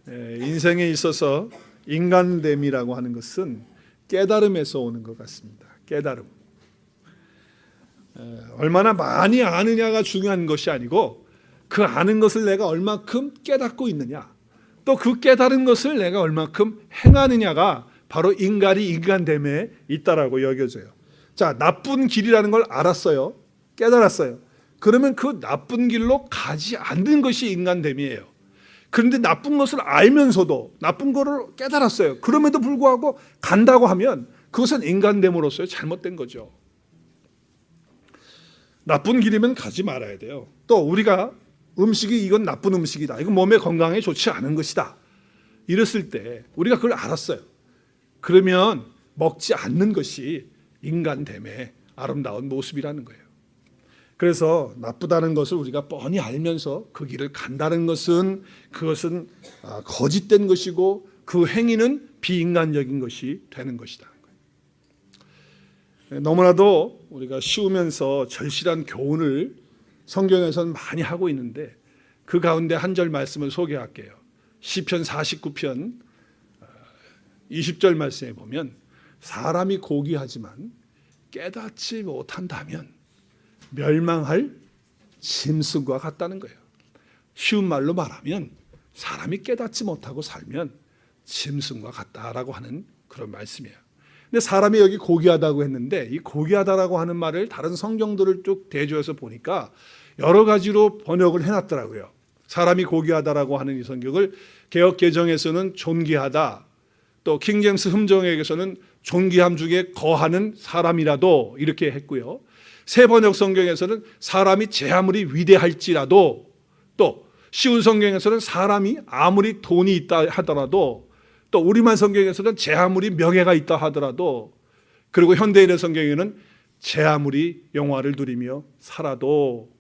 인생에 있어서 인간됨이라고 하는 것은 깨달음에서 오는 것 같습니다. 깨달음. 얼마나 많이 아느냐가 중요한 것이 아니고 그 아는 것을 내가 얼마큼 깨닫고 있느냐, 또 그 깨달은 것을 내가 얼마큼 행하느냐가 바로 인간이 인간됨에 있다라고 여겨져요. 자, 나쁜 길이라는 걸 알았어요. 깨달았어요. 그러면 그 나쁜 길로 가지 않는 것이 인간됨이에요. 그런데 나쁜 것을 알면서도 나쁜 거를 깨달았어요. 그럼에도 불구하고 간다고 하면 그것은 인간됨으로서의 잘못된 거죠. 나쁜 길이면 가지 말아야 돼요. 또 우리가 음식이 이건 나쁜 음식이다, 이건 몸에 건강에 좋지 않은 것이다, 이랬을 때 우리가 그걸 알았어요. 그러면 먹지 않는 것이 인간됨의 아름다운 모습이라는 거예요. 그래서 나쁘다는 것을 우리가 뻔히 알면서 그 길을 간다는 것은 그것은 거짓된 것이고 그 행위는 비인간적인 것이 되는 것이다. 너무나도 우리가 쉬우면서 절실한 교훈을 성경에서는 많이 하고 있는데 그 가운데 한 절 말씀을 소개할게요. 시편 49편 20절 말씀에 보면 사람이 고귀하지만 깨닫지 못한다면 멸망할 짐승과 같다는 거예요. 쉬운 말로 말하면 사람이 깨닫지 못하고 살면 짐승과 같다라고 하는 그런 말씀이에요. 근데 사람이 여기 고귀하다고 했는데 이 고귀하다라고 하는 말을 다른 성경들을 쭉 대조해서 보니까 여러 가지로 번역을 해놨더라고요. 사람이 고귀하다라고 하는 이 성경을 개역 개정에서는 존귀하다, 또 킹제임스 흠정에서는 존귀함 중에 거하는 사람이라도 이렇게 했고요. 새 번역 성경에서는 사람이 제 아무리 위대할지라도, 또 쉬운 성경에서는 사람이 아무리 돈이 있다 하더라도, 또 우리말 성경에서는 제 아무리 명예가 있다 하더라도, 그리고 현대인의 성경에는 제 아무리 영화를 누리며 살아도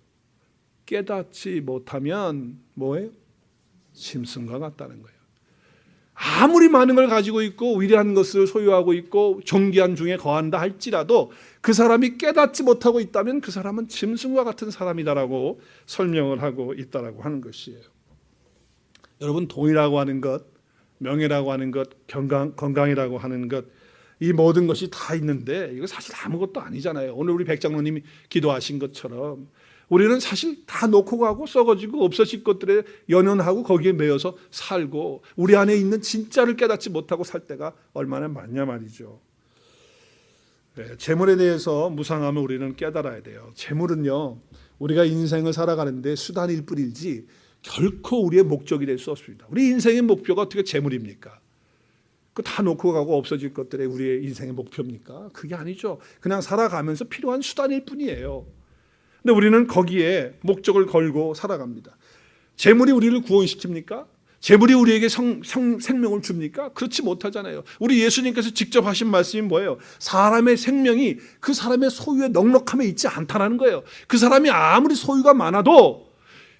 깨닫지 못하면 뭐예요? 짐승과 같다는 거예요. 아무리 많은 걸 가지고 있고 위대한 것을 소유하고 있고 존귀한 중에 거한다 할지라도 그 사람이 깨닫지 못하고 있다면 그 사람은 짐승과 같은 사람이다라고 설명을 하고 있다라고 하는 것이에요. 여러분, 돈이라고 하는 것, 명예라고 하는 것, 건강이라고 하는 것, 이 모든 것이 다 있는데 이거 사실 아무것도 아니잖아요. 오늘 우리 백장로님이 기도하신 것처럼 우리는 사실 다 놓고 가고 썩어지고 없어질 것들에 연연하고 거기에 매여서 살고 우리 안에 있는 진짜를 깨닫지 못하고 살 때가 얼마나 많냐 말이죠. 재물에 대해서 묵상하면 우리는 깨달아야 돼요. 재물은요, 우리가 인생을 살아가는데 수단일 뿐이지 결코 우리의 목적이 될 수 없습니다. 우리 인생의 목표가 어떻게 재물입니까? 그 다 놓고 가고 없어질 것들이 우리의 인생의 목표입니까? 그게 아니죠. 그냥 살아가면서 필요한 수단일 뿐이에요. 근데 우리는 거기에 목적을 걸고 살아갑니다. 재물이 우리를 구원시킵니까? 재물이 우리에게 생명을 줍니까? 그렇지 못하잖아요. 우리 예수님께서 직접 하신 말씀이 뭐예요? 사람의 생명이 그 사람의 소유의 넉넉함에 있지 않다는 거예요. 그 사람이 아무리 소유가 많아도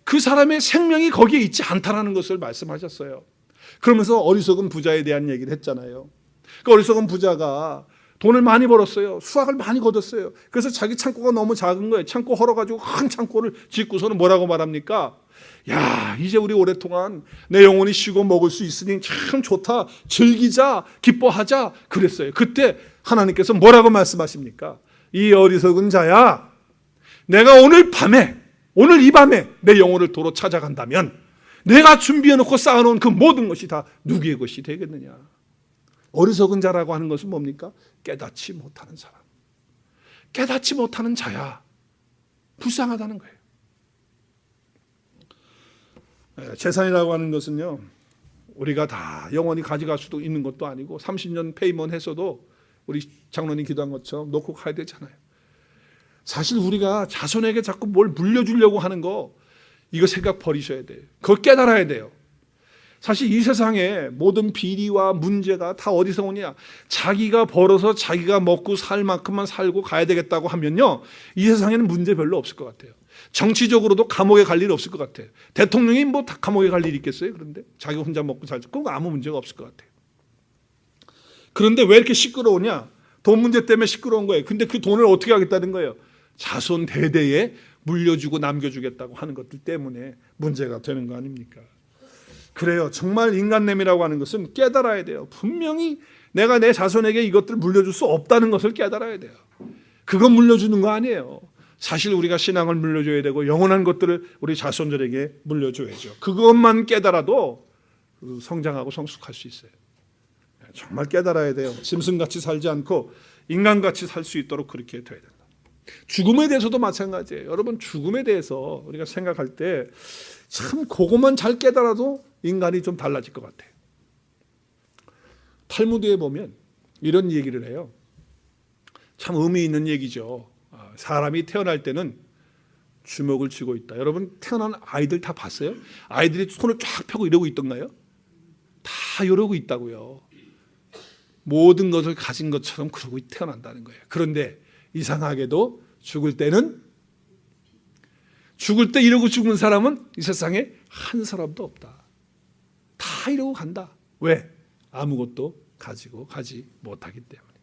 그 사람의 생명이 거기에 있지 않다는 것을 말씀하셨어요. 그러면서 어리석은 부자에 대한 얘기를 했잖아요. 그 어리석은 부자가 돈을 많이 벌었어요. 수확을 많이 거뒀어요. 그래서 자기 창고가 너무 작은 거예요. 창고 헐어가지고 큰 창고를 짓고서는 뭐라고 말합니까? 야, 이제 우리 오랫동안 내 영혼이 쉬고 먹을 수 있으니 참 좋다, 즐기자, 기뻐하자 그랬어요. 그때 하나님께서 뭐라고 말씀하십니까? 이 어리석은 자야, 내가 오늘 이 밤에 내 영혼을 도로 찾아간다면 내가 준비해놓고 쌓아놓은 그 모든 것이 다 누구의 것이 되겠느냐. 어리석은 자라고 하는 것은 뭡니까? 깨닫지 못하는 사람. 깨닫지 못하는 자야. 불쌍하다는 거예요. 재산이라고 하는 것은요, 우리가 다 영원히 가져갈 수도 있는 것도 아니고 30년 페이먼 했어도 우리 장로님 기도한 것처럼 놓고 가야 되잖아요. 사실 우리가 자손에게 자꾸 뭘 물려주려고 하는 거, 이거 생각 버리셔야 돼요. 그걸 깨달아야 돼요. 사실 이 세상에 모든 비리와 문제가 다 어디서 오냐? 자기가 벌어서 자기가 먹고 살 만큼만 살고 가야 되겠다고 하면요, 이 세상에는 문제 별로 없을 것 같아요. 정치적으로도 감옥에 갈 일 없을 것 같아요. 대통령이 뭐 다 감옥에 갈 일이 있겠어요? 그런데 자기가 혼자 먹고 살죠. 그건 아무 문제가 없을 것 같아요. 그런데 왜 이렇게 시끄러우냐? 돈 문제 때문에 시끄러운 거예요. 근데 그 돈을 어떻게 하겠다는 거예요? 자손 대대에 물려주고 남겨주겠다고 하는 것들 때문에 문제가 되는 거 아닙니까? 그래요. 정말 인간됨이라고 하는 것은 깨달아야 돼요. 분명히 내가 내 자손에게 이것들을 물려줄 수 없다는 것을 깨달아야 돼요. 그건 물려주는 거 아니에요. 사실 우리가 신앙을 물려줘야 되고 영원한 것들을 우리 자손들에게 물려줘야죠. 그것만 깨달아도 성장하고 성숙할 수 있어요. 정말 깨달아야 돼요. 짐승같이 살지 않고 인간같이 살 수 있도록 그렇게 돼야 된다. 죽음에 대해서도 마찬가지예요. 여러분, 죽음에 대해서 우리가 생각할 때 참 그것만 잘 깨달아도 인간이 좀 달라질 것 같아요. 탈무드에 보면 이런 얘기를 해요. 참 의미 있는 얘기죠. 사람이 태어날 때는 주먹을 쥐고 있다. 여러분, 태어난 아이들 다 봤어요? 아이들이 손을 쫙 펴고 이러고 있던가요? 다 이러고 있다고요. 모든 것을 가진 것처럼 그러고 태어난다는 거예요. 그런데 이상하게도 죽을 때 이러고 죽는 사람은 이 세상에 한 사람도 없다. 다 이러고 간다. 왜? 아무것도 가지고 가지 못하기 때문에.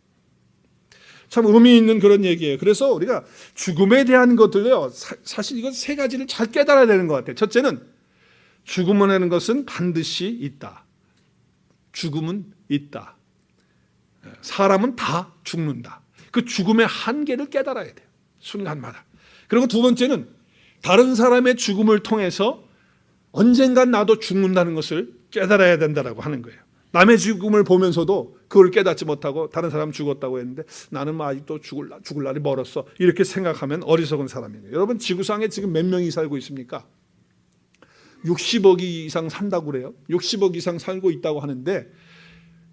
참 의미 있는 그런 얘기예요. 그래서 우리가 죽음에 대한 것들요, 사실 이건 세 가지를 잘 깨달아야 되는 것 같아요. 첫째는 죽음이라는 것은 반드시 있다. 죽음은 있다. 사람은 다 죽는다. 그 죽음의 한계를 깨달아야 돼요. 순간마다. 그리고 두 번째는 다른 사람의 죽음을 통해서 언젠간 나도 죽는다는 것을 깨달아야 된다고 하는 거예요. 남의 죽음을 보면서도 그걸 깨닫지 못하고 다른 사람 죽었다고 했는데 나는 아직도 죽을 날이 멀었어. 이렇게 생각하면 어리석은 사람이에요. 여러분, 지구상에 지금 몇 명이 살고 있습니까? 60억 이상 산다고 그래요. 60억 이상 살고 있다고 하는데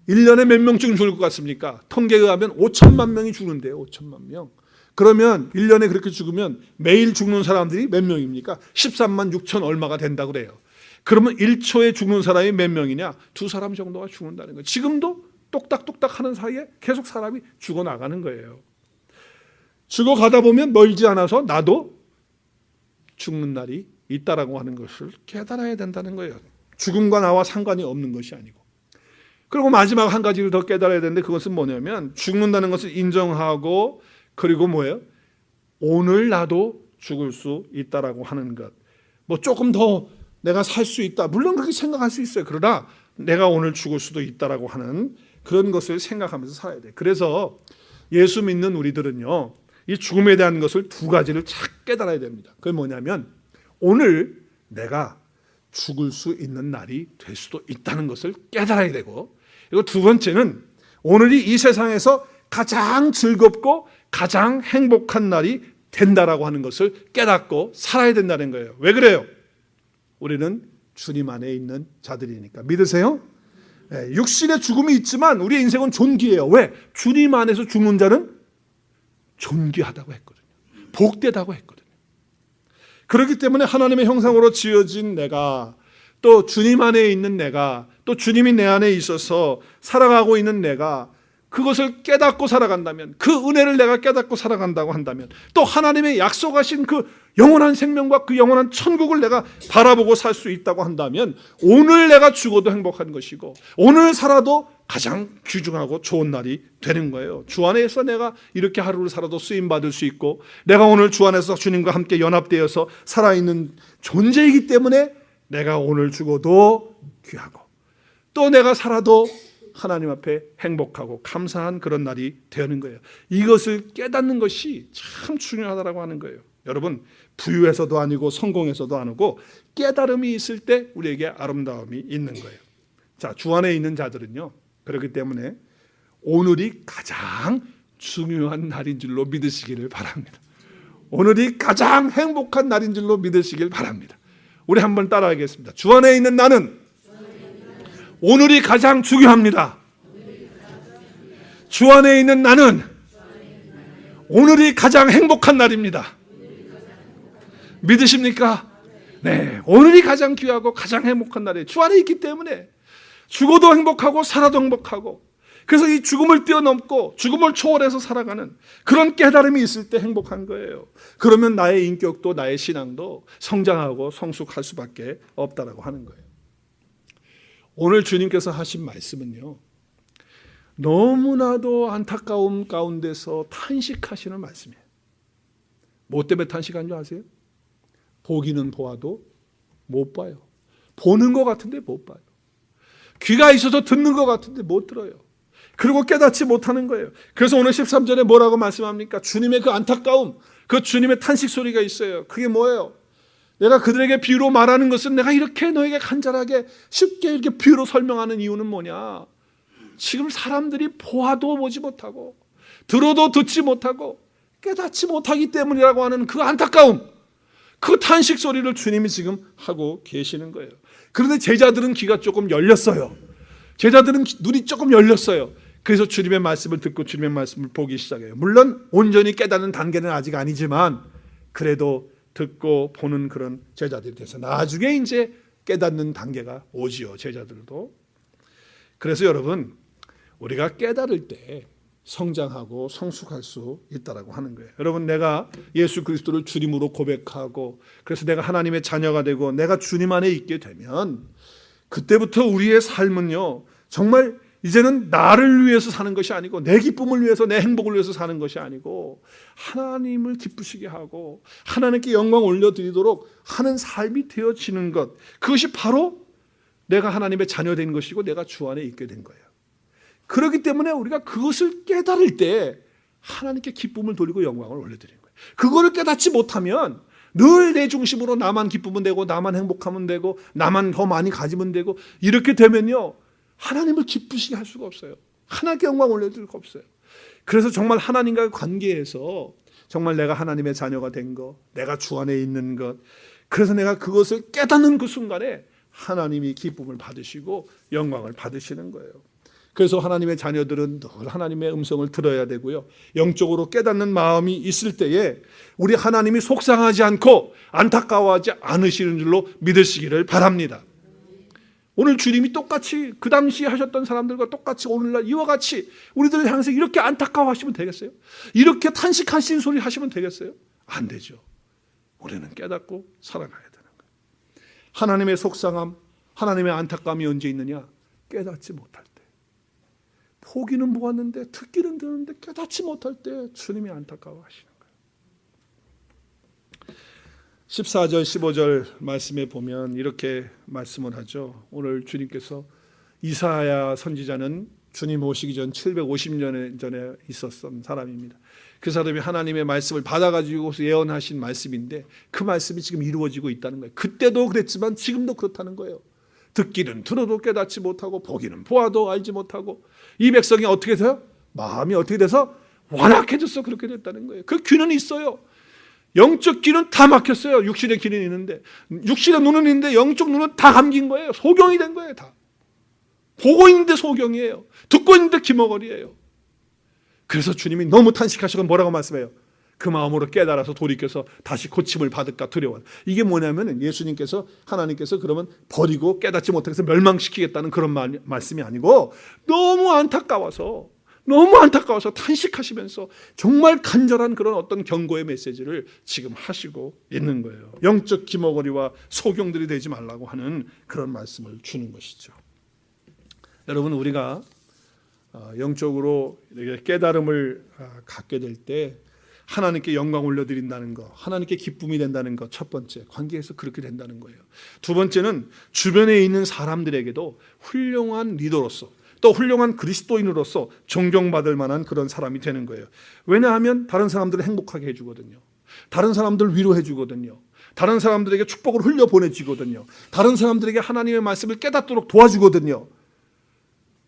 1년에 몇 명쯤 죽을 것 같습니까? 통계에 의하면 5천만 명이 죽는데요. 5천만 명. 그러면 1년에 그렇게 죽으면 매일 죽는 사람들이 몇 명입니까? 13만 6천 얼마가 된다고 그래요. 그러면 1초에 죽는 사람이 몇 명이냐? 2사람 정도가 죽는다는 거예요. 지금도 똑딱똑딱 하는 사이에 계속 사람이 죽어나가는 거예요. 죽어가다 보면 멀지 않아서 나도 죽는 날이 있다라고 하는 것을 깨달아야 된다는 거예요. 죽음과 나와 상관이 없는 것이 아니고. 그리고 마지막 한 가지를 더 깨달아야 되는데 그것은 뭐냐면 죽는다는 것을 인정하고 그리고 뭐예요? 오늘 나도 죽을 수 있다라고 하는 것. 뭐 조금 더 내가 살 수 있다. 물론 그렇게 생각할 수 있어요. 그러나 내가 오늘 죽을 수도 있다라고 하는 그런 것을 생각하면서 살아야 돼요. 그래서 예수 믿는 우리들은요, 이 죽음에 대한 것을 두 가지를 잘 깨달아야 됩니다. 그게 뭐냐면 오늘 내가 죽을 수 있는 날이 될 수도 있다는 것을 깨달아야 되고, 그리고 두 번째는 오늘이 이 세상에서 가장 즐겁고 가장 행복한 날이 된다라고 하는 것을 깨닫고 살아야 된다는 거예요. 왜 그래요? 우리는 주님 안에 있는 자들이니까. 믿으세요? 네, 육신의 죽음이 있지만 우리의 인생은 존귀해요. 왜? 주님 안에서 죽는 자는 존귀하다고 했거든요. 복되다고 했거든요. 그렇기 때문에 하나님의 형상으로 지어진 내가, 또 주님 안에 있는 내가, 또 주님이 내 안에 있어서 살아가고 있는 내가 그것을 깨닫고 살아간다면, 그 은혜를 내가 깨닫고 살아간다고 한다면, 또 하나님의 약속하신 그 영원한 생명과 그 영원한 천국을 내가 바라보고 살 수 있다고 한다면 오늘 내가 죽어도 행복한 것이고 오늘 살아도 가장 귀중하고 좋은 날이 되는 거예요. 주 안에서 내가 이렇게 하루를 살아도 쓰임받을 수 있고 내가 오늘 주 안에서 주님과 함께 연합되어서 살아있는 존재이기 때문에 내가 오늘 죽어도 귀하고 또 내가 살아도 하나님 앞에 행복하고 감사한 그런 날이 되는 거예요. 이것을 깨닫는 것이 참 중요하다고 하는 거예요. 여러분, 부유해서도 아니고 성공해서도 아니고 깨달음이 있을 때 우리에게 아름다움이 있는 거예요. 자, 주 안에 있는 자들은요, 그렇기 때문에 오늘이 가장 중요한 날인 줄로 믿으시기를 바랍니다. 오늘이 가장 행복한 날인 줄로 믿으시길 바랍니다. 우리 한번 따라하겠습니다. 주 안에 있는 나는 오늘이 가장 중요합니다. 주 안에 있는 나는 오늘이 가장 행복한 날입니다. 믿으십니까? 네, 오늘이 가장 귀하고 가장 행복한 날이에요. 주 안에 있기 때문에 죽어도 행복하고 살아도 행복하고, 그래서 이 죽음을 뛰어넘고 죽음을 초월해서 살아가는 그런 깨달음이 있을 때 행복한 거예요. 그러면 나의 인격도 나의 신앙도 성장하고 성숙할 수밖에 없다라고 하는 거예요. 오늘 주님께서 하신 말씀은요, 너무나도 안타까움 가운데서 탄식하시는 말씀이에요. 뭐 때문에 탄식한 줄 아세요? 보기는 보아도 못 봐요. 보는 것 같은데 못 봐요. 귀가 있어서 듣는 것 같은데 못 들어요. 그리고 깨닫지 못하는 거예요. 그래서 오늘 13절에 뭐라고 말씀합니까? 주님의 그 안타까움, 그 주님의 탄식 소리가 있어요. 그게 뭐예요? 내가 그들에게 비유로 말하는 것은 내가 이렇게 너에게 간절하게 쉽게 이렇게 비유로 설명하는 이유는 뭐냐? 지금 사람들이 보아도 보지 못하고 들어도 듣지 못하고 깨닫지 못하기 때문이라고 하는 그 안타까움, 그 탄식 소리를 주님이 지금 하고 계시는 거예요. 그런데 제자들은 귀가 조금 열렸어요. 제자들은 눈이 조금 열렸어요. 그래서 주님의 말씀을 듣고 주님의 말씀을 보기 시작해요. 물론 온전히 깨닫는 단계는 아직 아니지만 그래도 듣고 보는 그런 제자들이 돼서 나중에 이제 깨닫는 단계가 오지요. 제자들도. 그래서 여러분, 우리가 깨달을 때 성장하고 성숙할 수 있다라고 하는 거예요. 여러분, 내가 예수 그리스도를 주님으로 고백하고 그래서 내가 하나님의 자녀가 되고 내가 주님 안에 있게 되면 그때부터 우리의 삶은요, 정말 이제는 나를 위해서 사는 것이 아니고 내 기쁨을 위해서, 내 행복을 위해서 사는 것이 아니고 하나님을 기쁘시게 하고 하나님께 영광 올려드리도록 하는 삶이 되어지는 것, 그것이 바로 내가 하나님의 자녀 된 것이고 내가 주 안에 있게 된 거예요. 그렇기 때문에 우리가 그것을 깨달을 때 하나님께 기쁨을 돌리고 영광을 올려드리는 거예요. 그거를 깨닫지 못하면 늘 내 중심으로 나만 기쁘면 되고 나만 행복하면 되고 나만 더 많이 가지면 되고 이렇게 되면요, 하나님을 기쁘시게 할 수가 없어요. 하나님께 영광 올려드릴 수가 없어요. 그래서 정말 하나님과의 관계에서 정말 내가 하나님의 자녀가 된 것, 내가 주 안에 있는 것, 그래서 내가 그것을 깨닫는 그 순간에 하나님이 기쁨을 받으시고 영광을 받으시는 거예요. 그래서 하나님의 자녀들은 늘 하나님의 음성을 들어야 되고요, 영적으로 깨닫는 마음이 있을 때에 우리 하나님이 속상하지 않고 안타까워하지 않으시는 줄로 믿으시기를 바랍니다. 오늘 주님이 똑같이 그 당시 하셨던 사람들과 똑같이 오늘날 이와 같이 우리들을 향해서 이렇게 안타까워하시면 되겠어요? 이렇게 탄식하시는 소리 하시면 되겠어요? 안 되죠. 우리는 깨닫고 살아가야 되는 거예요. 하나님의 속상함, 하나님의 안타까움이 언제 있느냐? 깨닫지 못할 때. 보기는 보았는데 듣기는 듣는데 깨닫지 못할 때 주님이 안타까워하시는 거예요. 14절 15절 말씀에 보면 이렇게 말씀을 하죠. 오늘 주님께서, 이사야 선지자는 주님 오시기 전 750년 전에 있었던 사람입니다. 그 사람이 하나님의 말씀을 받아가지고 예언하신 말씀인데 그 말씀이 지금 이루어지고 있다는 거예요. 그때도 그랬지만 지금도 그렇다는 거예요. 듣기는 들어도 깨닫지 못하고 보기는 보아도 알지 못하고 이 백성이 어떻게 돼요? 마음이 어떻게 돼서 완악해져서 그렇게 됐다는 거예요. 그 귀는 있어요. 영적 귀는 다 막혔어요. 육신의 귀는 있는데, 육신의 눈은 있는데 영적 눈은 다 감긴 거예요. 소경이 된 거예요. 다 보고 있는데 소경이에요. 듣고 있는데 기머거리예요. 그래서 주님이 너무 탄식하시고 뭐라고 말씀해요? 그 마음으로 깨달아서 돌이켜서 다시 고침을 받을까 두려워. 이게 뭐냐면 예수님께서, 하나님께서 그러면 버리고 깨닫지 못해서 멸망시키겠다는 그런 말씀이 아니고 너무 안타까워서 탄식하시면서 정말 간절한 그런 어떤 경고의 메시지를 지금 하시고 있는 거예요. 영적 기머거리와 소경들이 되지 말라고 하는 그런 말씀을 주는 것이죠. 여러분, 우리가 영적으로 깨달음을 갖게 될 때 하나님께 영광 올려드린다는 것, 하나님께 기쁨이 된다는 것, 첫 번째 관계에서 그렇게 된다는 거예요. 두 번째는 주변에 있는 사람들에게도 훌륭한 리더로서 또 훌륭한 그리스도인으로서 존경받을 만한 그런 사람이 되는 거예요. 왜냐하면 다른 사람들을 행복하게 해주거든요. 다른 사람들을 위로해 주거든요. 다른 사람들에게 축복을 흘려보내주거든요. 다른 사람들에게 하나님의 말씀을 깨닫도록 도와주거든요.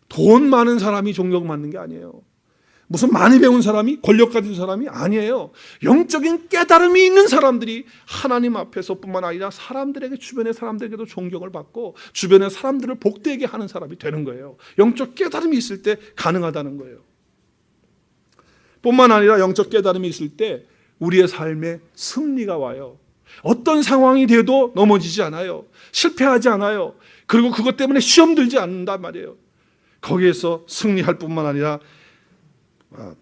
돈 많은 사람이 존경받는 게 아니에요. 무슨 많이 배운 사람이, 권력 가진 사람이 아니에요. 영적인 깨달음이 있는 사람들이 하나님 앞에서 뿐만 아니라 사람들에게, 주변의 사람들에게도 존경을 받고 주변의 사람들을 복되게 하는 사람이 되는 거예요. 영적 깨달음이 있을 때 가능하다는 거예요. 뿐만 아니라 영적 깨달음이 있을 때 우리의 삶에 승리가 와요. 어떤 상황이 돼도 넘어지지 않아요. 실패하지 않아요. 그리고 그것 때문에 시험 들지 않는단 말이에요. 거기에서 승리할 뿐만 아니라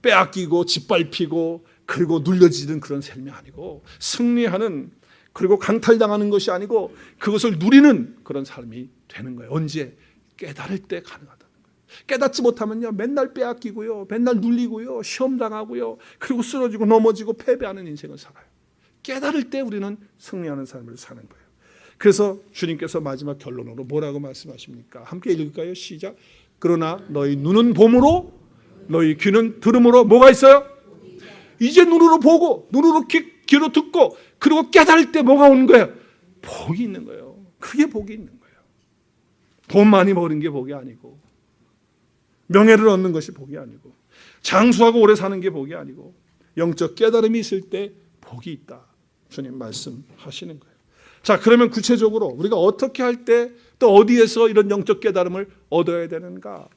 빼앗기고 짓밟히고 그리고 눌려지는 그런 삶이 아니고 승리하는, 그리고 강탈당하는 것이 아니고 그것을 누리는 그런 삶이 되는 거예요. 언제? 깨달을 때 가능하다는 거예요. 깨닫지 못하면요, 맨날 빼앗기고요, 맨날 눌리고요, 시험당하고요, 그리고 쓰러지고 넘어지고 패배하는 인생을 살아요. 깨달을 때 우리는 승리하는 삶을 사는 거예요. 그래서 주님께서 마지막 결론으로 뭐라고 말씀하십니까? 함께 읽을까요? 시작. 그러나 너희 눈은 봄으로 너희 귀는 들음으로 뭐가 있어요? 이제 눈으로 보고 눈으로 귀로 듣고 그리고 깨달을 때 뭐가 오는 거예요? 복이 있는 거예요. 그게 복이 있는 거예요. 돈 많이 버는 게 복이 아니고, 명예를 얻는 것이 복이 아니고, 장수하고 오래 사는 게 복이 아니고, 영적 깨달음이 있을 때 복이 있다. 주님 말씀하시는 거예요. 자, 그러면 구체적으로 우리가 어떻게 할 때 또 어디에서 이런 영적 깨달음을 얻어야 되는가?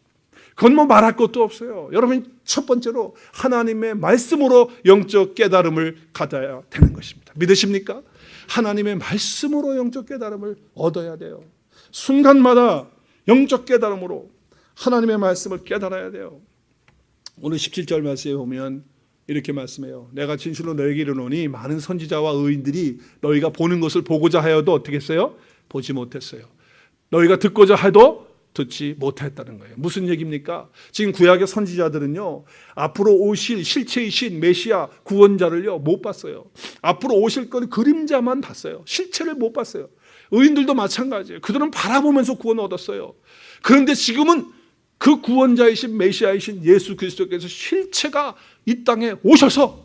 그건 뭐 말할 것도 없어요. 여러분, 첫 번째로 하나님의 말씀으로 영적 깨달음을 가져야 되는 것입니다. 믿으십니까? 하나님의 말씀으로 영적 깨달음을 얻어야 돼요. 순간마다 영적 깨달음으로 하나님의 말씀을 깨달아야 돼요. 오늘 17절 말씀에 보면 이렇게 말씀해요. 내가 진실로 너에게 이르노니 많은 선지자와 의인들이 너희가 보는 것을 보고자 하여도 어떻게 했어요? 보지 못했어요. 너희가 듣고자 해도 듣지 못했다는 거예요. 무슨 얘기입니까? 지금 구약의 선지자들은요, 앞으로 오실 실체이신 메시아 구원자를요 못 봤어요. 앞으로 오실 건 그림자만 봤어요. 실체를 못 봤어요. 의인들도 마찬가지예요. 그들은 바라보면서 구원 얻었어요. 그런데 지금은 그 구원자이신 메시아이신 예수 그리스도께서 실체가 이 땅에 오셔서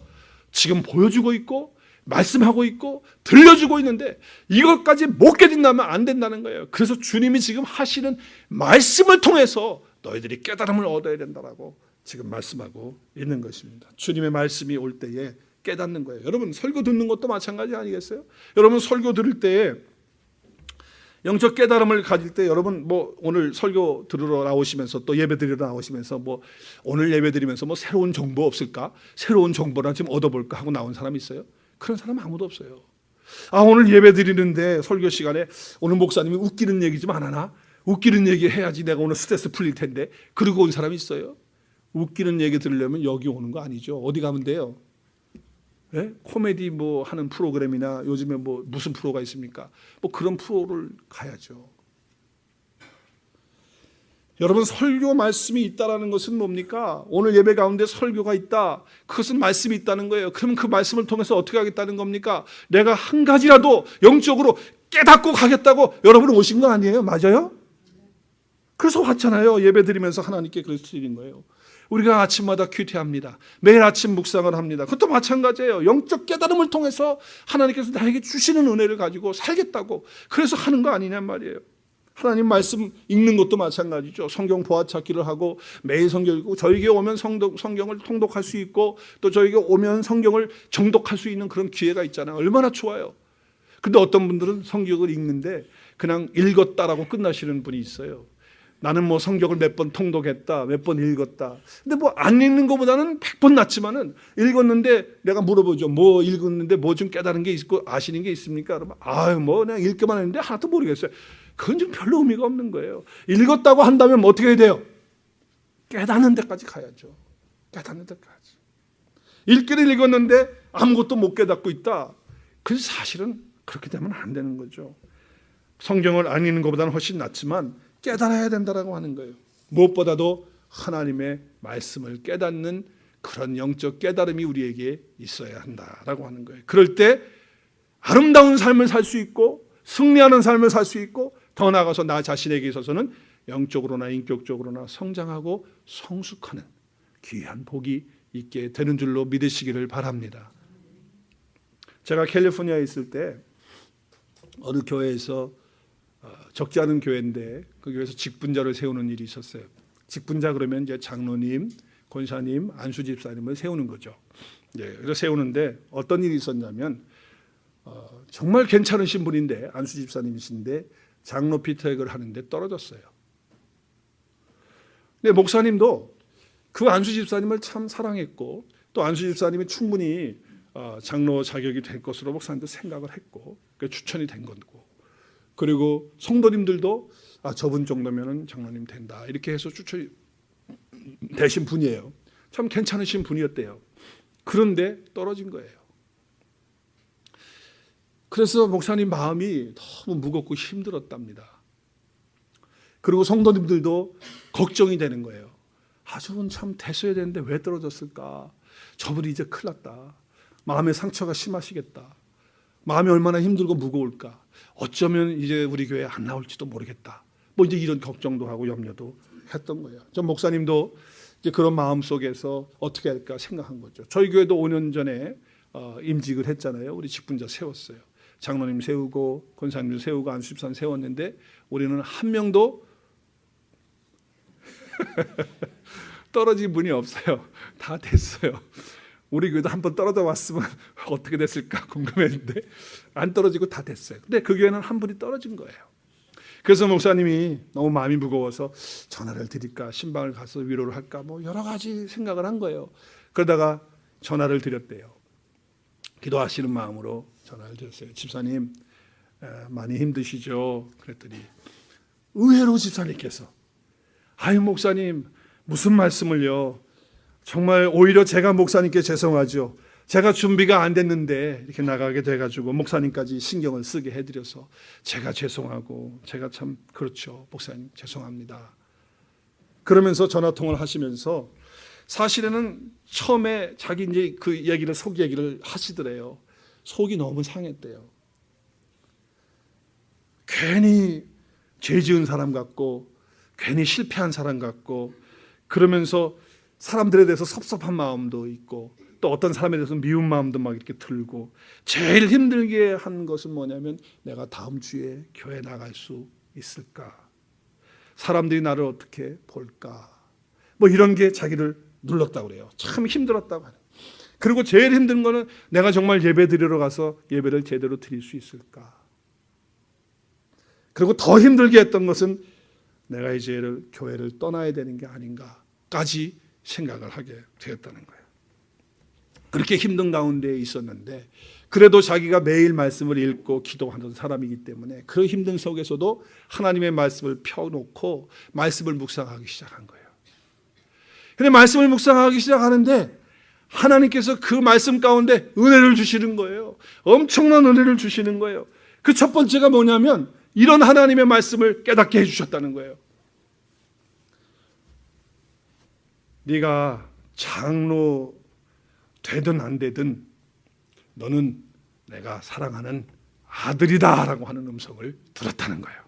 지금 보여주고 있고 말씀하고 있고 들려주고 있는데 이것까지 못 깨닫는다면 안 된다는 거예요. 그래서 주님이 지금 하시는 말씀을 통해서 너희들이 깨달음을 얻어야 된다라고 지금 말씀하고 있는 것입니다. 주님의 말씀이 올 때에 깨닫는 거예요. 여러분, 설교 듣는 것도 마찬가지 아니겠어요? 여러분, 설교 들을 때에 영적 깨달음을 가질 때 여러분 뭐 오늘 설교 들으러 나오시면서 또 예배 드리러 나오시면서 뭐 오늘 예배 드리면서 뭐 새로운 정보 없을까? 새로운 정보나 좀 얻어볼까 하고 나온 사람 있어요? 그런 사람 아무도 없어요. 아, 오늘 예배 드리는데 설교 시간에 오늘 목사님이 웃기는 얘기 좀 안 하나? 웃기는 얘기 해야지 내가 오늘 스트레스 풀릴 텐데. 그러고 온 사람이 있어요? 웃기는 얘기 들으려면 여기 오는 거 아니죠. 어디 가면 돼요? 네? 코미디 뭐 하는 프로그램이나 요즘에 뭐 무슨 프로가 있습니까? 뭐 그런 프로를 가야죠. 여러분, 설교 말씀이 있다라는 것은 뭡니까? 오늘 예배 가운데 설교가 있다. 그것은 말씀이 있다는 거예요. 그럼 그 말씀을 통해서 어떻게 하겠다는 겁니까? 내가 한 가지라도 영적으로 깨닫고 가겠다고 여러분 오신 거 아니에요? 맞아요? 그래서 왔잖아요. 예배 드리면서 하나님께 그래서 드린 거예요. 우리가 아침마다 큐티합니다. 매일 아침 묵상을 합니다. 그것도 마찬가지예요. 영적 깨달음을 통해서 하나님께서 나에게 주시는 은혜를 가지고 살겠다고 그래서 하는 거 아니냔 말이에요. 하나님 말씀 읽는 것도 마찬가지죠. 성경 보아찾기를 하고 매일 성경 읽고 저에게 오면 성경을 통독할 수 있고 또 저에게 오면 성경을 정독할 수 있는 그런 기회가 있잖아요. 얼마나 좋아요. 근데 어떤 분들은 성경을 읽는데 그냥 읽었다라고 끝나시는 분이 있어요. 나는 뭐 성경을 몇 번 통독했다, 몇 번 읽었다. 근데 뭐 안 읽는 것보다는 100번 낫지만은 읽었는데 내가 물어보죠. 뭐 읽었는데 뭐 좀 깨달은 게 있고 아시는 게 있습니까? 그러면 아유 뭐 그냥 읽기만 했는데 하나도 모르겠어요. 그건 좀 별로 의미가 없는 거예요. 읽었다고 한다면 뭐 어떻게 해야 돼요? 깨닫는 데까지 가야죠. 깨닫는 데까지. 읽기를 읽었는데 아무것도 못 깨닫고 있다. 그래서 사실은 그렇게 되면 안 되는 거죠. 성경을 안 읽는 것보다는 훨씬 낫지만 깨달아야 된다라고 하는 거예요. 무엇보다도 하나님의 말씀을 깨닫는 그런 영적 깨달음이 우리에게 있어야 한다라고 하는 거예요. 그럴 때 아름다운 삶을 살 수 있고 승리하는 삶을 살 수 있고 더 나아가서 나 자신에게 있어서는 영적으로나 인격적으로나 성장하고 성숙하는 귀한 복이 있게 되는 줄로 믿으시기를 바랍니다. 제가 캘리포니아에 있을 때 어느 교회에서 적지 않은 교회인데 그 교회에서 직분자를 세우는 일이 있었어요. 직분자 그러면 이제 장로님, 권사님, 안수 집사님을 세우는 거죠. 네, 그래서 세우는데 어떤 일이 있었냐면 정말 괜찮으신 분인데 안수 집사님이신데 장로 피터액을 하는데 떨어졌어요. 근데 목사님도 그 안수 집사님을 참 사랑했고 또 안수 집사님이 충분히 장로 자격이 될 것으로 목사님도 생각을 했고 추천이 된 거고 그리고 성도님들도 저분 정도면은 장로님 된다 이렇게 해서 추천이 되신 분이에요. 참 괜찮으신 분이었대요. 그런데 떨어진 거예요. 그래서 목사님 마음이 너무 무겁고 힘들었답니다. 그리고 성도님들도 걱정이 되는 거예요. 저분 참 됐어야 되는데 왜 떨어졌을까? 저분이 이제 큰일 났다. 마음의 상처가 심하시겠다. 마음이 얼마나 힘들고 무거울까. 어쩌면 이제 우리 교회 안 나올지도 모르겠다. 뭐 이제 이런 걱정도 하고 염려도 했던 거예요. 전 목사님도 이제 그런 마음 속에서 어떻게 할까 생각한 거죠. 저희 교회도 5년 전에 임직을 했잖아요. 우리 직분자 세웠어요. 장로님 세우고 권사님 세우고 안수집사님 세웠는데 우리는 한 명도 떨어진 분이 없어요. 다 됐어요. 우리 교회도 한번 떨어져 왔으면 어떻게 됐을까 궁금했는데 안 떨어지고 다 됐어요. 근데 그 교회는 한 분이 떨어진 거예요. 그래서 목사님이 너무 마음이 무거워서 전화를 드릴까, 신방을 가서 위로를 할까, 뭐 여러 가지 생각을 한 거예요. 그러다가 전화를 드렸대요. 기도하시는 마음으로 전화를 드렸어요. 집사님 많이 힘드시죠? 그랬더니 의외로 집사님께서 아유 목사님 무슨 말씀을요. 정말 오히려 제가 목사님께 죄송하죠. 제가 준비가 안 됐는데 이렇게 나가게 돼가지고 목사님까지 신경을 쓰게 해드려서 제가 죄송하고 제가 참 그렇죠. 목사님 죄송합니다. 그러면서 전화통화를 하시면서 사실은 처음에 자기 이제 그 얘기를 속 얘기를 하시더래요. 속이 너무 상했대요. 괜히 죄 지은 사람 같고 괜히 실패한 사람 같고 그러면서 사람들에 대해서 섭섭한 마음도 있고 또 어떤 사람에 대해서 미운 마음도 막 이렇게 들고 제일 힘들게 한 것은 뭐냐면 내가 다음 주에 교회 나갈 수 있을까? 사람들이 나를 어떻게 볼까? 뭐 이런 게 자기를 눌렀다고 그래요. 참 힘들었다고 하는. 그리고 제일 힘든 거는 내가 정말 예배 드리러 가서 예배를 제대로 드릴 수 있을까? 그리고 더 힘들게 했던 것은 내가 이제 교회를 떠나야 되는 게 아닌가까지 생각을 하게 되었다는 거예요. 그렇게 힘든 가운데 있었는데 그래도 자기가 매일 말씀을 읽고 기도하는 사람이기 때문에 그 힘든 속에서도 하나님의 말씀을 펴놓고 말씀을 묵상하기 시작한 거예요. 근데 말씀을 묵상하기 시작하는데 하나님께서 그 말씀 가운데 은혜를 주시는 거예요. 엄청난 은혜를 주시는 거예요. 그 첫 번째가 뭐냐면 이런 하나님의 말씀을 깨닫게 해주셨다는 거예요. 네가 장로 되든 안 되든 너는 내가 사랑하는 아들이다 라고 하는 음성을 들었다는 거예요.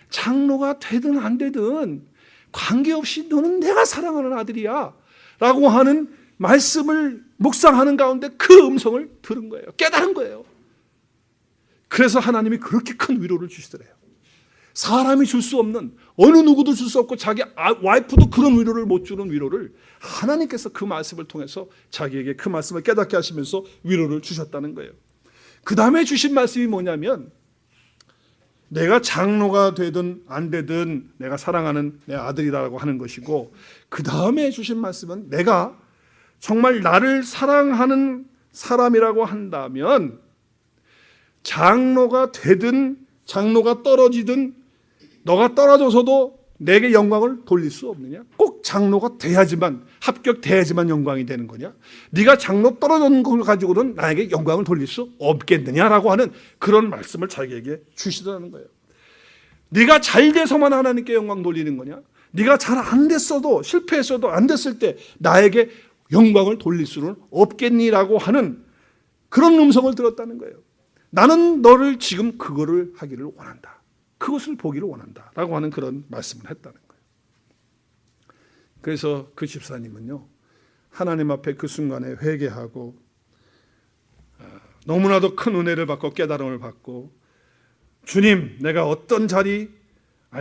장로가 되든 안 되든 관계없이 너는 내가 사랑하는 아들이야 라고 하는 말씀을 묵상하는 가운데 그 음성을 들은 거예요. 깨달은 거예요. 그래서 하나님이 그렇게 큰 위로를 주시더래요. 사람이 줄 수 없는 어느 누구도 줄 수 없고 자기 와이프도 그런 위로를 못 주는 위로를 하나님께서 그 말씀을 통해서 자기에게 그 말씀을 깨닫게 하시면서 위로를 주셨다는 거예요. 그 다음에 주신 말씀이 뭐냐면 내가 장로가 되든 안 되든 내가 사랑하는 내 아들이라고 하는 것이고 그 다음에 주신 말씀은 내가 정말 나를 사랑하는 사람이라고 한다면 장로가 되든 장로가 떨어지든 너가 떨어져서도 내게 영광을 돌릴 수 없느냐? 꼭 장로가 돼야지만 합격돼야지만 영광이 되는 거냐? 네가 장로 떨어진 걸 가지고는 나에게 영광을 돌릴 수 없겠느냐라고 하는 그런 말씀을 자기에게 주시더라는 거예요. 네가 잘 돼서만 하나님께 영광 돌리는 거냐? 네가 잘 안 됐어도 실패했어도 안 됐을 때 나에게 영광을 돌릴 수는 없겠니라고 하는 그런 음성을 들었다는 거예요. 나는 너를 지금 그거를 하기를 원한다. 그것을 보기를 원한다. 라고 하는 그런 말씀을 했다는 거예요. 그래서 그 집사님은요. 하나님 앞에 그 순간에 회개하고 너무나도 큰 은혜를 받고 깨달음을 받고 주님 내가 어떤 자리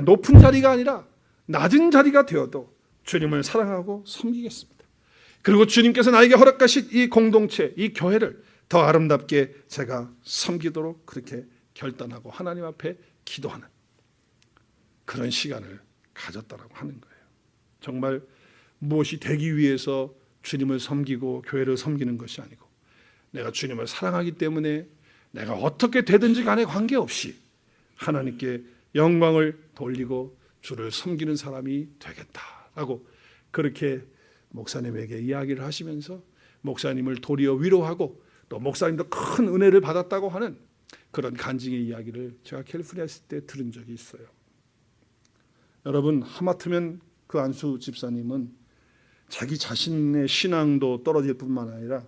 높은 자리가 아니라 낮은 자리가 되어도 주님을 사랑하고 섬기겠습니다. 그리고 주님께서 나에게 허락하신 이 공동체 이 교회를 더 아름답게 제가 섬기도록 그렇게 결단하고 하나님 앞에 기도하는 그런 시간을 가졌다라고 하는 거예요. 정말 무엇이 되기 위해서 주님을 섬기고 교회를 섬기는 것이 아니고 내가 주님을 사랑하기 때문에 내가 어떻게 되든지 간에 관계없이 하나님께 영광을 돌리고 주를 섬기는 사람이 되겠다라고 그렇게 목사님에게 이야기를 하시면서 목사님을 도리어 위로하고 또 목사님도 큰 은혜를 받았다고 하는 그런 간증의 이야기를 제가 캘리포니아 있을 때 들은 적이 있어요. 여러분 하마터면 그 안수 집사님은 자기 자신의 신앙도 떨어질 뿐만 아니라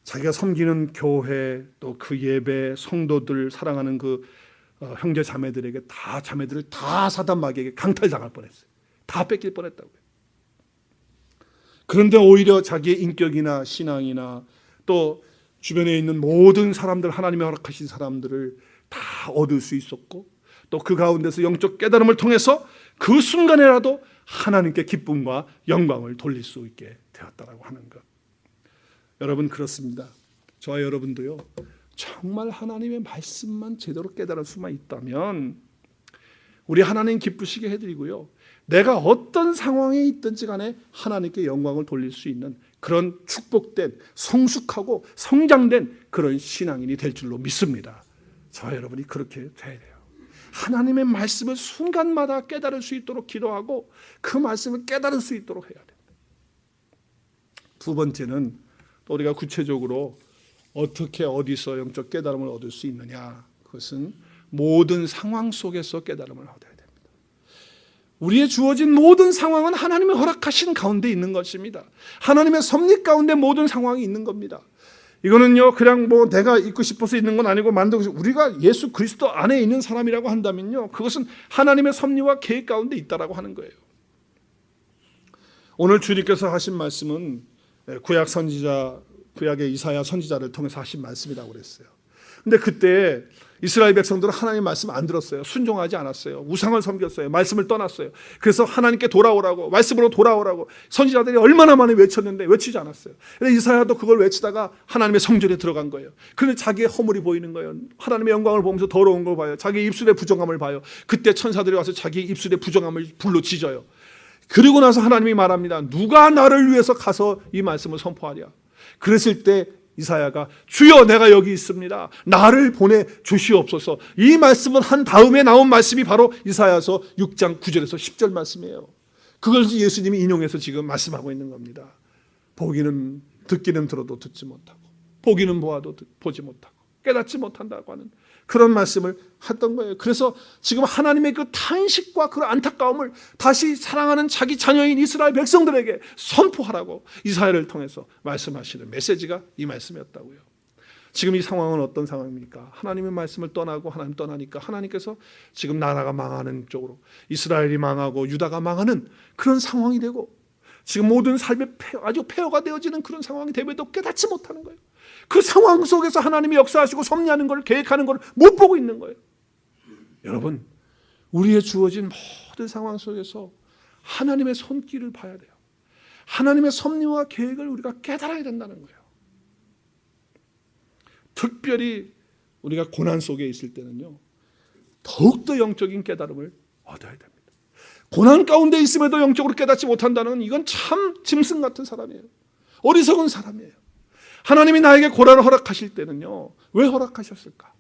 자기가 섬기는 교회, 또 그 예배, 성도들, 사랑하는 그 형제 자매들에게 다, 자매들을 다 사단 마귀에게 강탈당할 뻔했어요. 다 뺏길 뻔했다고요. 그런데 오히려 자기의 인격이나 신앙이나 또 주변에 있는 모든 사람들, 하나님의 허락하신 사람들을 다 얻을 수 있었고, 또 그 가운데서 영적 깨달음을 통해서 그 순간에라도 하나님께 기쁨과 영광을 돌릴 수 있게 되었다라고 하는 것. 여러분, 그렇습니다. 저와 여러분도요, 정말 하나님의 말씀만 제대로 깨달을 수만 있다면 우리 하나님 기쁘시게 해드리고요, 내가 어떤 상황에 있든지 간에 하나님께 영광을 돌릴 수 있는 그런 축복된, 성숙하고 성장된 그런 신앙인이 될 줄로 믿습니다. 저와 여러분이 그렇게 돼야 돼요. 하나님의 말씀을 순간마다 깨달을 수 있도록 기도하고 그 말씀을 깨달을 수 있도록 해야 돼요. 두 번째는 또 우리가 구체적으로 어떻게 어디서 영적 깨달음을 얻을 수 있느냐, 그것은 모든 상황 속에서 깨달음을 얻어야 됩니다. 우리의 주어진 모든 상황은 하나님의 허락하신 가운데 있는 것입니다. 하나님의 섭리 가운데 모든 상황이 있는 겁니다. 이거는요, 그냥 뭐 내가 있고 싶어서 있는 건 아니고 만들고, 우리가 예수 그리스도 안에 있는 사람이라고 한다면요, 그것은 하나님의 섭리와 계획 가운데 있다라고 하는 거예요. 오늘 주님께서 하신 말씀은 구약 선지자, 구약의 이사야 선지자를 통해서 하신 말씀이라고 그랬어요. 근데 그때 이스라엘 백성들은 하나님의 말씀 안 들었어요. 순종하지 않았어요. 우상을 섬겼어요. 말씀을 떠났어요. 그래서 하나님께 돌아오라고, 말씀으로 돌아오라고 선지자들이 얼마나 많이 외쳤는데 외치지 않았어요. 근데 이사야도 그걸 외치다가 하나님의 성전에 들어간 거예요. 그런데 자기의 허물이 보이는 거예요. 하나님의 영광을 보면서 더러운 걸 봐요. 자기 입술의 부정함을 봐요. 그때 천사들이 와서 자기 입술의 부정함을 불로 지져요. 그리고 나서 하나님이 말합니다. 누가 나를 위해서 가서 이 말씀을 선포하랴. 그랬을 때 이사야가 주여 내가 여기 있습니다. 나를 보내 주시옵소서. 이 말씀을 한 다음에 나온 말씀이 바로 이사야서 6장 9절에서 10절 말씀이에요. 그걸 예수님이 인용해서 지금 말씀하고 있는 겁니다. 보기는 듣기는 들어도 듣지 못하고, 보기는 보아도 보지 못하고, 깨닫지 못한다고 하는 그런 말씀을 했던 거예요. 그래서 지금 하나님의 그 탄식과 그 안타까움을 다시 사랑하는 자기 자녀인 이스라엘 백성들에게 선포하라고 이사야를 통해서 말씀하시는 메시지가 이 말씀이었다고요. 지금 이 상황은 어떤 상황입니까? 하나님의 말씀을 떠나고 하나님 떠나니까 하나님께서 지금 나라가 망하는 쪽으로, 이스라엘이 망하고 유다가 망하는 그런 상황이 되고, 지금 모든 삶의 아주 폐허가 되어지는 그런 상황이 됨에도 깨닫지 못하는 거예요. 그 상황 속에서 하나님이 역사하시고 섭리하는 걸, 계획하는 걸 못 보고 있는 거예요. 여러분, 우리의 주어진 모든 상황 속에서 하나님의 손길을 봐야 돼요. 하나님의 섭리와 계획을 우리가 깨달아야 된다는 거예요. 특별히 우리가 고난 속에 있을 때는요, 더욱더 영적인 깨달음을 얻어야 됩니다. 고난 가운데 있음에도 영적으로 깨닫지 못한다는, 이건 참 짐승 같은 사람이에요. 어리석은 사람이에요. 하나님이 나에게 고난을 허락하실 때는요, 왜 허락하셨을까?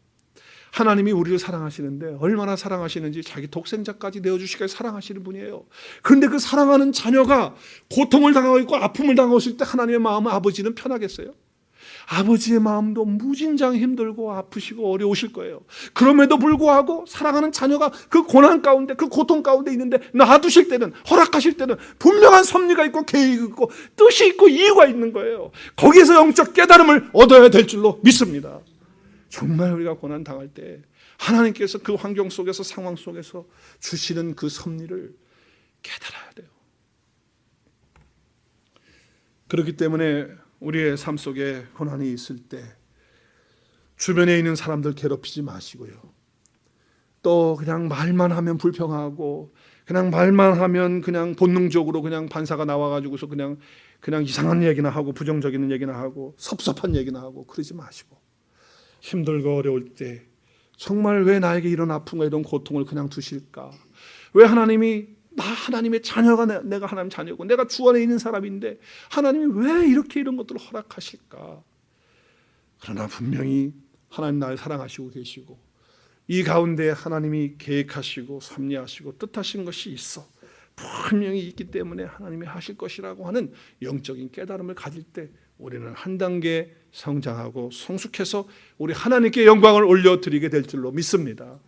하나님이 우리를 사랑하시는데 얼마나 사랑하시는지 자기 독생자까지 내어주시기까지 사랑하시는 분이에요. 그런데 그 사랑하는 자녀가 고통을 당하고 있고 아픔을 당하고 있을 때 하나님의 마음은, 아버지는 편하겠어요? 아버지의 마음도 무진장 힘들고 아프시고 어려우실 거예요. 그럼에도 불구하고 사랑하는 자녀가 그 고난 가운데, 그 고통 가운데 있는데 놔두실 때는, 허락하실 때는 분명한 섭리가 있고 계획이 있고 뜻이 있고 이유가 있는 거예요. 거기에서 영적 깨달음을 얻어야 될 줄로 믿습니다. 정말 우리가 고난 당할 때 하나님께서 그 환경 속에서, 상황 속에서 주시는 그 섭리를 깨달아야 돼요. 그렇기 때문에 우리의 삶 속에 고난이 있을 때 주변에 있는 사람들 괴롭히지 마시고요, 또 그냥 말만 하면 불평하고, 그냥 말만 하면 그냥 본능적으로 그냥 반사가 나와가지고서 그냥 이상한 얘기나 하고, 부정적인 얘기나 하고, 섭섭한 얘기나 하고, 그러지 마시고, 힘들고 어려울 때 정말 왜 나에게 이런 아픔과 이런 고통을 그냥 두실까? 왜 하나님의 자녀가, 내가 하나님 자녀고 내가 주 안에 있는 사람인데 하나님이 왜 이렇게 이런 것들을 허락하실까? 그러나 분명히 하나님 나를 사랑하시고 계시고, 이 가운데 하나님이 계획하시고 섭리하시고 뜻하신 것이 있어, 분명히 있기 때문에 하나님이 하실 것이라고 하는 영적인 깨달음을 가질 때 우리는 한 단계 성장하고 성숙해서 우리 하나님께 영광을 올려드리게 될 줄로 믿습니다.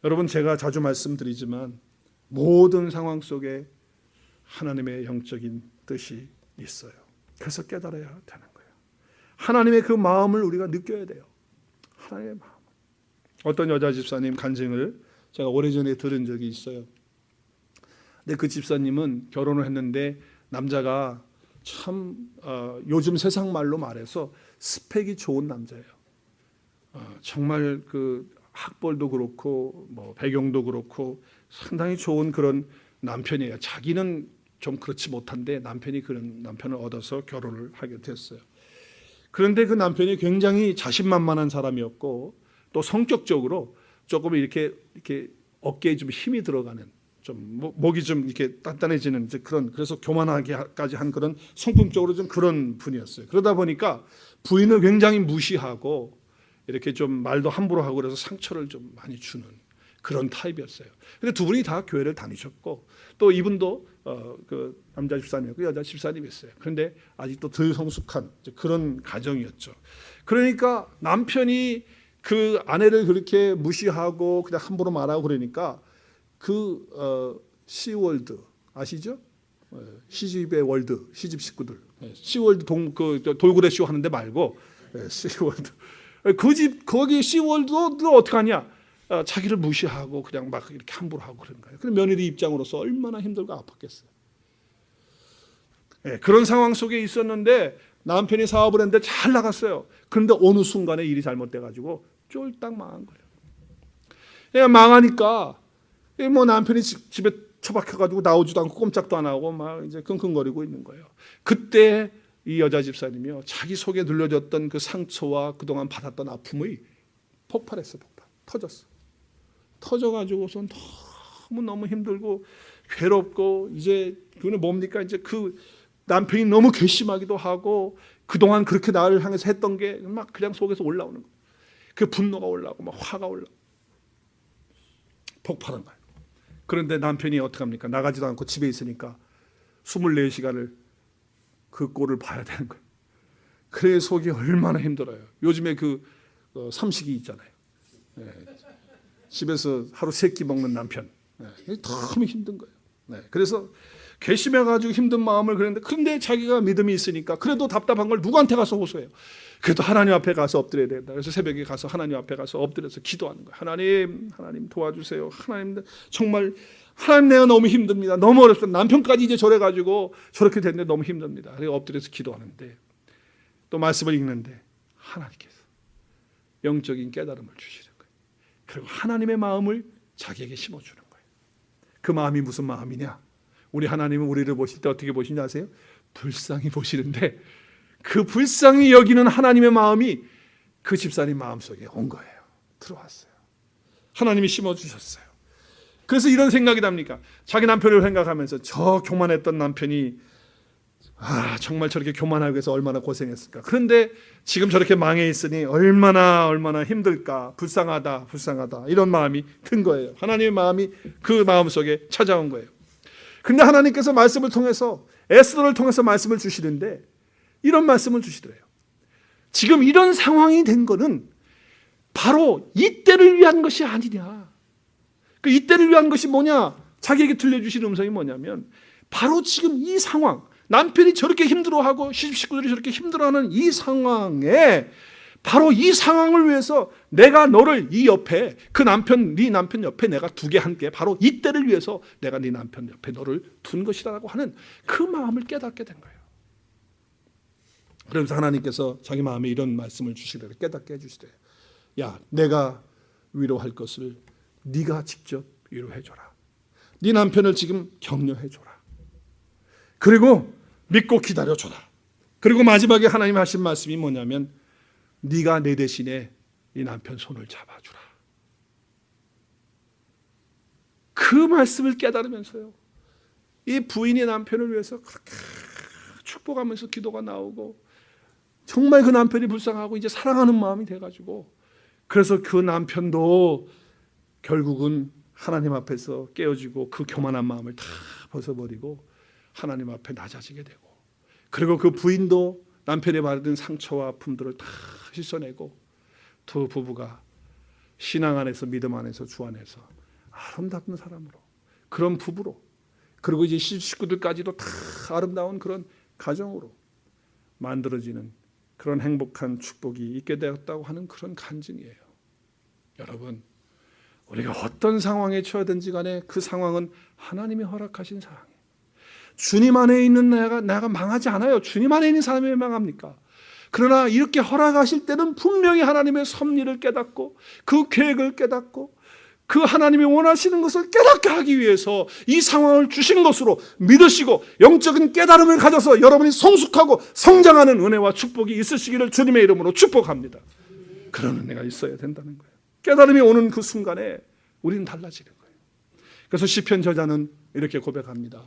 여러분, 제가 자주 말씀드리지만 모든 상황 속에 하나님의 영적인 뜻이 있어요. 그래서 깨달아야 되는 거예요. 하나님의 그 마음을 우리가 느껴야 돼요. 하나님의 마음. 어떤 여자 집사님 간증을 제가 오래전에 들은 적이 있어요. 근데 그 집사님은 결혼을 했는데 남자가 참 요즘 세상 말로 말해서 스펙이 좋은 남자예요. 정말 그 학벌도 그렇고 뭐 배경도 그렇고 상당히 좋은 그런 남편이에요. 자기는 좀 그렇지 못한데 남편이 그런 남편을 얻어서 결혼을 하게 됐어요. 그런데 그 남편이 굉장히 자신만만한 사람이었고 또 성격적으로 조금 이렇게 어깨에 좀 힘이 들어가는 좀 목이 좀 이렇게 단단해지는 그런 그래서 교만하게까지 한 그런 성품적으로 좀 그런 분이었어요. 그러다 보니까 부인을 굉장히 무시하고 이렇게 좀 말도 함부로 하고 그래서 상처를 좀 많이 주는 그런 타입이었어요. 근데 두 분이 다 교회를 다니셨고 또 이분도 그 남자 집사님이었고 여자 집사님이었어요. 그런데 아직도 덜 성숙한 그런 가정이었죠. 그러니까 남편이 그 아내를 그렇게 무시하고 그냥 함부로 말하고 그러니까 그 시월드 아시죠? 시집의 월드 시집 식구들 시월드 그 돌고래 쇼 하는데 말고 시월드 그 집 거기 시월드도 어떻게 하냐? 자기를 무시하고 그냥 막 이렇게 함부로 하고 그런 거예요. 그럼 며느리 입장으로서 얼마나 힘들고 아팠겠어요. 그런 상황 속에 있었는데 남편이 사업을 했는데 잘 나갔어요. 그런데 어느 순간에 일이 잘못돼가지고 쫄딱 망한 거예요. 망하니까 뭐 남편이 집에 처박혀가지고 나오지도 않고 꼼짝도 안 하고 막 이제 끙끙거리고 있는 거예요. 그때 이 여자 집사님이요 자기 속에 눌려졌던 그 상처와 그동안 받았던 아픔이 폭발했어, 터졌어. 터져가지고선 너무 힘들고 괴롭고 이제 그거는 뭡니까 이제 그 남편이 너무 괘씸하기도 하고 그동안 그렇게 나를 향해서 했던 게 막 그냥 속에서 올라오는 거예요. 그 분노가 올라오고 막 화가 올라오고 폭발한 거예요. 그런데 남편이 어떻게 합니까? 나가지도 않고 집에 있으니까 24시간을 그 꼴을 봐야 되는 거예요. 그래 속이 얼마나 힘들어요. 요즘에 그 삼식이 있잖아요. 집에서 하루 3끼 먹는 남편. 너무 힘든 거예요. 그래서 괘씸해가지고 힘든 마음을 그런데 자기가 믿음이 있으니까 그래도 답답한 걸 누구한테 가서 호소해요. 그래도 하나님 앞에 가서 엎드려야 된다. 그래서 새벽에 가서 하나님 앞에 가서 엎드려서 기도하는 거예요. 하나님 도와주세요. 하나님 정말 하나님 내가 너무 힘듭니다. 너무 어렵습니다. 남편까지 이제 저래가지고 저렇게 됐는데 너무 힘듭니다. 그래서 엎드려서 기도하는데 또 말씀을 읽는데 하나님께서 영적인 깨달음을 주시는 거예요. 그리고 하나님의 마음을 자기에게 심어주는 거예요. 그 마음이 무슨 마음이냐? 우리 하나님은 우리를 보실 때 어떻게 보시는지 아세요? 불쌍히 보시는데 그 불쌍히 여기는 하나님의 마음이 그 집사님 마음속에 온 거예요. 들어왔어요. 하나님이 심어주셨어요. 그래서 이런 생각이 납니까? 자기 남편을 생각하면서 저 교만했던 남편이 정말 저렇게 교만하기 위해서 얼마나 고생했을까. 그런데 지금 저렇게 망해 있으니 얼마나 힘들까. 불쌍하다 이런 마음이 든 거예요. 하나님의 마음이 그 마음속에 찾아온 거예요. 근데 하나님께서 말씀을 통해서 에스더를 통해서 말씀을 주시는데 이런 말씀을 주시더래요. 지금 이런 상황이 된 거는 바로 이때를 위한 것이 아니냐. 그 이때를 위한 것이 뭐냐? 자기에게 들려주신 음성이 뭐냐면 바로 지금 이 상황, 남편이 저렇게 힘들어하고 시집 식구들이 저렇게 힘들어하는 이 상황에 바로 이 상황을 위해서 내가 너를 이 옆에 네 남편 옆에 내가 두게 한 게 바로 이때를 위해서 내가 네 남편 옆에 너를 둔 것이라고 하는 그 마음을 깨닫게 된 거예요. 그러면서 하나님께서 자기 마음에 이런 말씀을 주시더래. 깨닫게 해주시더래. 야, 내가 위로할 것을 네가 직접 위로해줘라. 네 남편을 지금 격려해줘라. 그리고 믿고 기다려줘라. 그리고 마지막에 하나님 하신 말씀이 뭐냐면 네가 내 대신에 네 남편 손을 잡아주라. 그 말씀을 깨달으면서요. 이 부인이 남편을 위해서 그렇게 축복하면서 기도가 나오고 정말 그 남편이 불쌍하고 이제 사랑하는 마음이 돼가지고 그래서 그 남편도 결국은 하나님 앞에서 깨어지고 그 교만한 마음을 다 벗어버리고 하나님 앞에 낮아지게 되고 그리고 그 부인도 남편이 받은 상처와 아픔들을 다 씻어내고 두 부부가 신앙 안에서 믿음 안에서 주 안에서 아름다운 사람으로 그런 부부로 그리고 이제 식구들까지도 다 아름다운 그런 가정으로 만들어지는 그런 행복한 축복이 있게 되었다고 하는 그런 간증이에요. 여러분, 우리가 어떤 상황에 처하든지 간에 그 상황은 하나님이 허락하신 상황이에요. 주님 안에 있는 내가 망하지 않아요. 주님 안에 있는 사람이 왜 망합니까? 그러나 이렇게 허락하실 때는 분명히 하나님의 섭리를 깨닫고 그 계획을 깨닫고 그 하나님이 원하시는 것을 깨닫게 하기 위해서 이 상황을 주신 것으로 믿으시고 영적인 깨달음을 가져서 여러분이 성숙하고 성장하는 은혜와 축복이 있으시기를 주님의 이름으로 축복합니다. 그런 은혜가 있어야 된다는 거예요. 깨달음이 오는 그 순간에 우리는 달라지는 거예요. 그래서 시편 저자는 이렇게 고백합니다.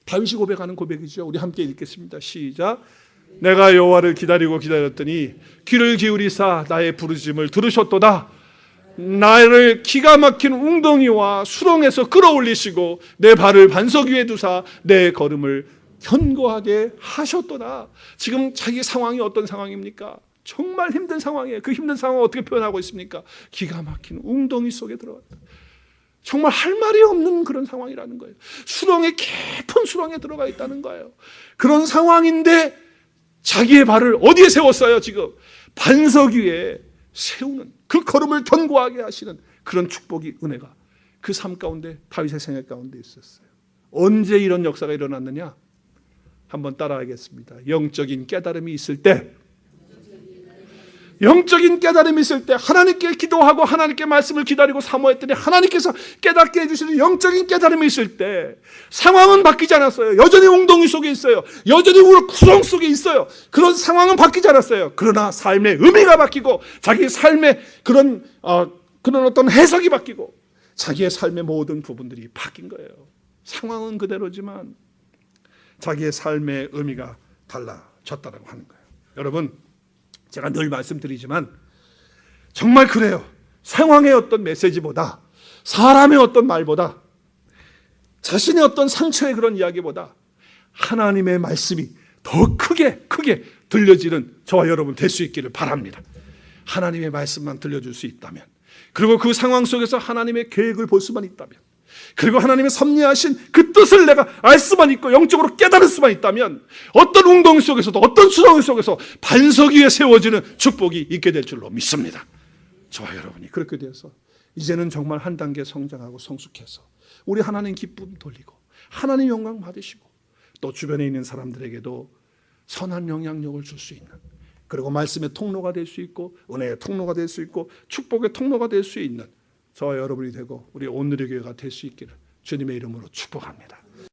다윗이 고백하는 고백이죠. 우리 함께 읽겠습니다. 시작. 내가 여호와를 기다리고 기다렸더니 귀를 기울이사 나의 부르짖음을 들으셨도다. 나를 기가 막힌 웅덩이와 수렁에서 끌어올리시고 내 발을 반석 위에 두사 내 걸음을 견고하게 하셨도다. 지금 자기 상황이 어떤 상황입니까? 정말 힘든 상황이에요. 그 힘든 상황을 어떻게 표현하고 있습니까? 기가 막힌 웅덩이 속에 들어갔다. 정말 할 말이 없는 그런 상황이라는 거예요. 수렁에, 깊은 수렁에 들어가 있다는 거예요. 그런 상황인데 자기의 발을 어디에 세웠어요? 지금 반석 위에 세우는, 그 걸음을 견고하게 하시는 그런 축복이, 은혜가 그 삶 가운데, 다윗의 생애 가운데 있었어요. 언제 이런 역사가 일어났느냐? 한번 따라하겠습니다. 영적인 깨달음이 있을 때, 영적인 깨달음이 있을 때, 하나님께 기도하고 하나님께 말씀을 기다리고 사모했더니 하나님께서 깨닫게 해주시는 영적인 깨달음이 있을 때 상황은 바뀌지 않았어요. 여전히 웅덩이 속에 있어요. 여전히 구렁 속에 있어요. 그런 상황은 바뀌지 않았어요. 그러나 삶의 의미가 바뀌고 자기 삶의 그런 어떤 해석이 바뀌고 자기의 삶의 모든 부분들이 바뀐 거예요. 상황은 그대로지만 자기의 삶의 의미가 달라졌다고 하는 거예요. 여러분, 제가 늘 말씀드리지만 정말 그래요. 상황의 어떤 메시지보다, 사람의 어떤 말보다, 자신의 어떤 상처의 그런 이야기보다 하나님의 말씀이 더 크게 들려지는 저와 여러분 될 수 있기를 바랍니다. 하나님의 말씀만 들려줄 수 있다면, 그리고 그 상황 속에서 하나님의 계획을 볼 수만 있다면, 그리고 하나님의 섭리하신 그 뜻을 내가 알 수만 있고 영적으로 깨달을 수만 있다면 어떤 웅덩이 속에서도, 어떤 수렁 속에서 반석 위에 세워지는 축복이 있게 될 줄로 믿습니다. 저와 여러분이 그렇게 되어서 이제는 정말 한 단계 성장하고 성숙해서 우리 하나님 기쁨 돌리고 하나님 영광 받으시고 또 주변에 있는 사람들에게도 선한 영향력을 줄 수 있는, 그리고 말씀의 통로가 될 수 있고 은혜의 통로가 될 수 있고 축복의 통로가 될 수 있는 저와 여러분이 되고 우리 온누리 교회가 될 수 있기를 주님의 이름으로 축복합니다.